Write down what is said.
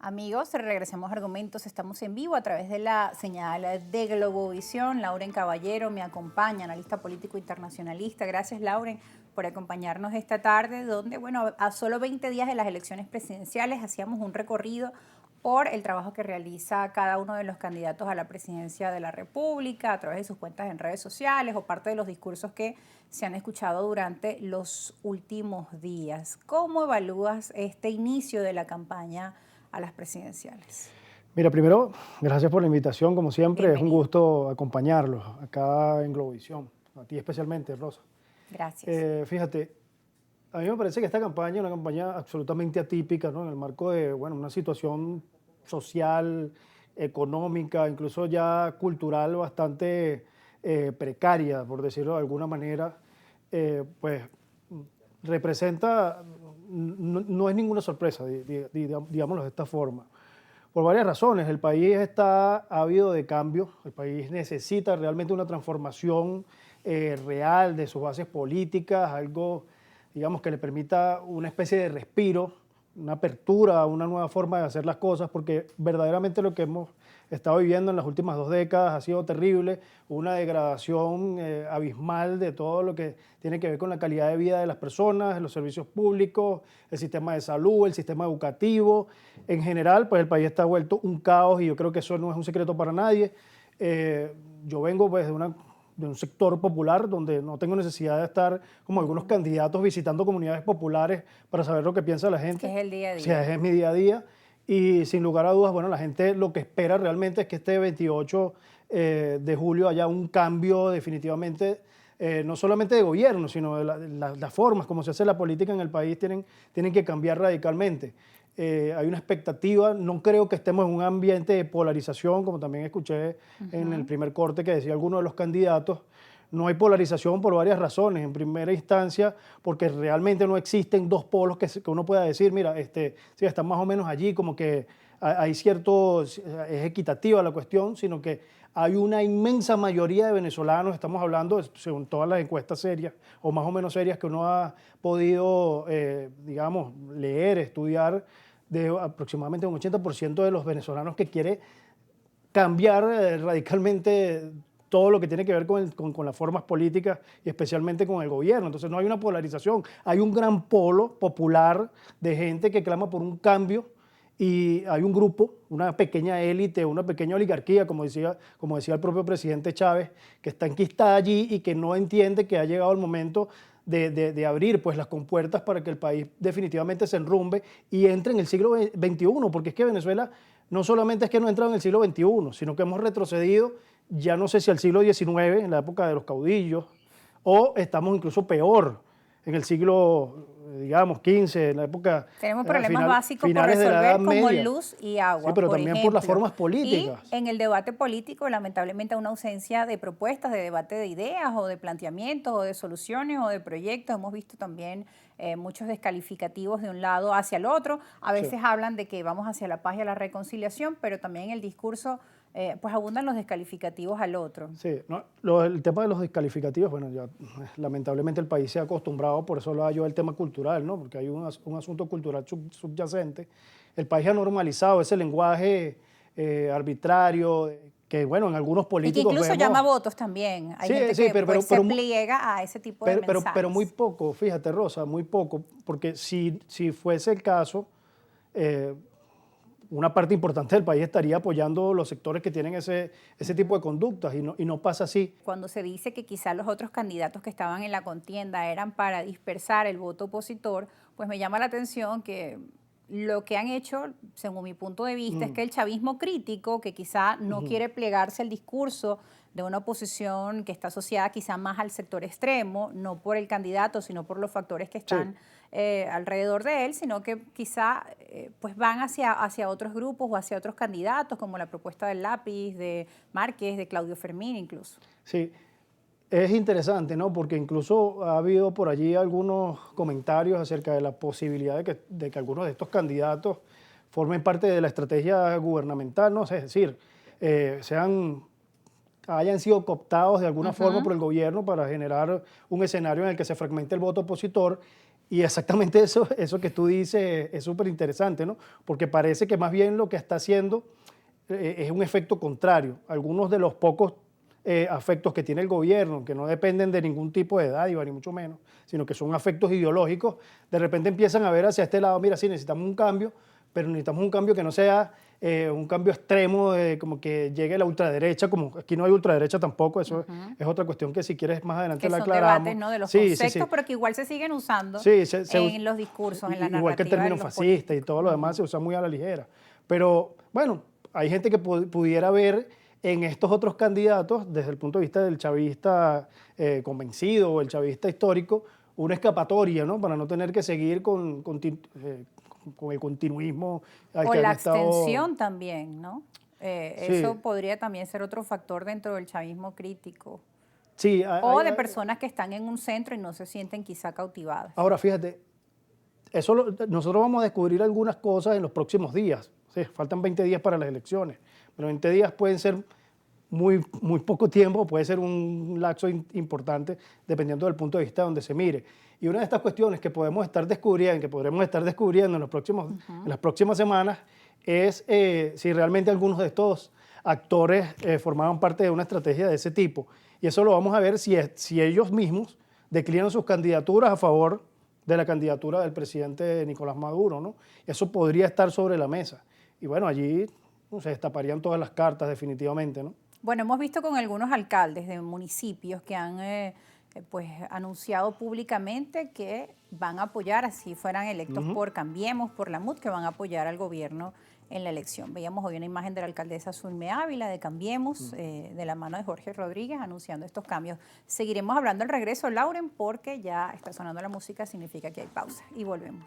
Amigos, regresemos a Argumentos. Estamos en vivo a través de la señal de Globovisión. Lauren Caballero me acompaña, analista político internacionalista. Gracias, Lauren, por acompañarnos esta tarde, donde, bueno, a solo 20 días de las elecciones presidenciales hacíamos un recorrido por el trabajo que realiza cada uno de los candidatos a la presidencia de la República a través de sus cuentas en redes sociales o parte de los discursos que se han escuchado durante los últimos días. ¿Cómo evalúas este inicio de la campaña a las presidenciales? Mira, primero, gracias por la invitación, como siempre, es un Bienvenido. gusto acompañarlos acá en Globovisión, a ti especialmente, Rosa. Gracias. Fíjate, a mí me parece que esta campaña es una campaña absolutamente atípica, ¿no? En el marco de, bueno, una situación social, económica, incluso ya cultural bastante precaria, por decirlo de alguna manera, pues representa, no es ninguna sorpresa, digámoslo de esta forma, por varias razones. El país está ávido de cambio, el país necesita realmente una transformación real de sus bases políticas, algo, digamos, que le permita una especie de respiro, una apertura, una nueva forma de hacer las cosas, porque verdaderamente lo que hemos estado viviendo en las últimas 2 décadas ha sido terrible, una degradación abismal de todo lo que tiene que ver con la calidad de vida de las personas, los servicios públicos, el sistema de salud, el sistema educativo. En general, pues el país está vuelto un caos y yo creo que eso no es un secreto para nadie. Yo vengo pues de un sector popular donde no tengo necesidad de estar como algunos candidatos visitando comunidades populares para saber lo que piensa la Que gente. es el día a O sea, día. es mi día a día. Y sin lugar a dudas, bueno, la gente lo que espera realmente es que este 28 de julio haya un cambio definitivamente, no solamente de gobierno, sino de las formas como se hace la política en el país tienen que cambiar radicalmente. Hay una expectativa, no creo que estemos en un ambiente de polarización, como también escuché en el primer corte que decía alguno de los candidatos. No hay polarización por varias razones. En primera instancia, porque realmente no existen dos polos que uno pueda decir, mira, sí, están más o menos allí, como que hay cierto, es equitativa la cuestión, sino que hay una inmensa mayoría de venezolanos, estamos hablando, según todas las encuestas serias, o más o menos serias que uno ha podido, digamos, leer, estudiar, de aproximadamente un 80% de los venezolanos que quiere cambiar radicalmente todo lo que tiene que ver con las formas políticas y especialmente con el gobierno. Entonces no hay una polarización, hay un gran polo popular de gente que clama por un cambio y hay un grupo, una pequeña élite, una pequeña oligarquía, como decía el propio presidente Chávez, que está enquistada allí y que no entiende que ha llegado el momento de abrir pues, las compuertas para que el país definitivamente se enrumbe y entre en el siglo XXI, porque es que Venezuela no solamente es que no ha entrado en el siglo XXI, sino que hemos retrocedido, ya no sé si al siglo XIX, en la época de los caudillos, o estamos incluso peor, en el siglo, digamos, XV, en la época Tenemos problemas básicos por finales de la Edad resolver como Media. luz y Sí, agua, pero por también por las ejemplo. formas Y políticas. en el debate político, lamentablemente, una ausencia de propuestas, de debate de ideas o de planteamientos o de soluciones o de proyectos. Hemos visto también muchos descalificativos de un lado hacia el otro. A Sí. veces hablan de que vamos hacia la paz y a la reconciliación, pero también en el discurso pues abundan los descalificativos al otro. Sí, no, el tema de los descalificativos, bueno, ya lamentablemente el país se ha acostumbrado, por eso lo yo el tema cultural, ¿no? Porque hay un asunto cultural subyacente. El país ha normalizado ese lenguaje arbitrario, que bueno, en algunos Y que políticos incluso llama vemos. votos también. Hay Sí, gente sí, que pues se pliega a ese tipo de pero muy mensajes. poco, fíjate, Rosa, muy poco, porque si fuese el caso, eh, una parte importante del país estaría apoyando los sectores que tienen ese tipo de conductas y no pasa así. Cuando se dice que quizá los otros candidatos que estaban en la contienda eran para dispersar el voto opositor, pues me llama la atención que lo que han hecho, según mi punto de vista, es Mm, que el chavismo crítico, que quizá no ujú. quiere plegarse al discurso de una oposición que está asociada quizá más al sector extremo, no por el candidato, sino por los factores que Sí, están alrededor de él, sino que quizá pues van hacia otros grupos o hacia otros candidatos, como la propuesta del lápiz, de Márquez, de Claudio Fermín incluso. sí. Es interesante, ¿no? Porque incluso ha habido por allí algunos comentarios acerca de la posibilidad de que algunos de estos candidatos formen parte de la estrategia gubernamental, ¿no? Es decir, hayan sido cooptados de alguna forma Ujú. por el gobierno para generar un escenario en el que se fragmente el voto opositor Y exactamente eso que tú dices es súper interesante, ¿no? Porque parece que más bien lo que está haciendo es un efecto contrario. Algunos de los pocos afectos que tiene el gobierno, que no dependen de ningún tipo de dádiva, ni mucho menos, sino que son afectos ideológicos, de repente empiezan a ver hacia este lado, mira, sí, necesitamos un cambio, pero necesitamos un cambio que no sea un cambio extremo, como que llegue la ultraderecha, como aquí no hay ultraderecha tampoco, eso es otra cuestión que si quieres más adelante Que la son aclaramos. debates, ¿no?, de los Sí, conceptos, sí, sí. pero que igual se siguen usando Sí, en los discursos, en la igual que el narrativa de término los fascista y políticos. todo lo demás se usa muy a la ligera. Pero bueno, hay gente que pudiera ver en estos otros candidatos, desde el punto de vista del chavista convencido o el chavista histórico, una escapatoria, ¿no? Para no tener que seguir con el continuismo al O que han la estado. abstención también, ¿no? Sí, Eso podría también ser otro factor dentro del chavismo crítico. sí. O de personas que están en un centro y no se sienten quizá cautivadas. Ahora, fíjate, nosotros vamos a descubrir algunas cosas en los próximos días. Sí, faltan 20 días para las elecciones, pero 20 días pueden ser muy poco tiempo, puede ser un lapso importante dependiendo del punto de vista donde se mire. Y una de estas cuestiones que podemos estar descubriendo, que podremos estar descubriendo en las próximas semanas, es si realmente algunos de estos actores formaban parte de una estrategia de ese tipo. Y eso lo vamos a ver si ellos mismos declinan sus candidaturas a favor de la candidatura del presidente Nicolás Maduro, ¿no? Eso podría estar sobre la mesa. Y bueno, allí se destaparían todas las cartas definitivamente, ¿no? Bueno, hemos visto con algunos alcaldes de municipios que han pues anunciado públicamente que van a apoyar, así fueran electos por Cambiemos, por la MUD, que van a apoyar al gobierno en la elección. Veíamos hoy una imagen de la alcaldesa Zulme Ávila de Cambiemos, de la mano de Jorge Rodríguez, anunciando estos cambios. Seguiremos hablando al regreso, Lauren, porque ya está sonando la música, significa que hay pausa. Y volvemos.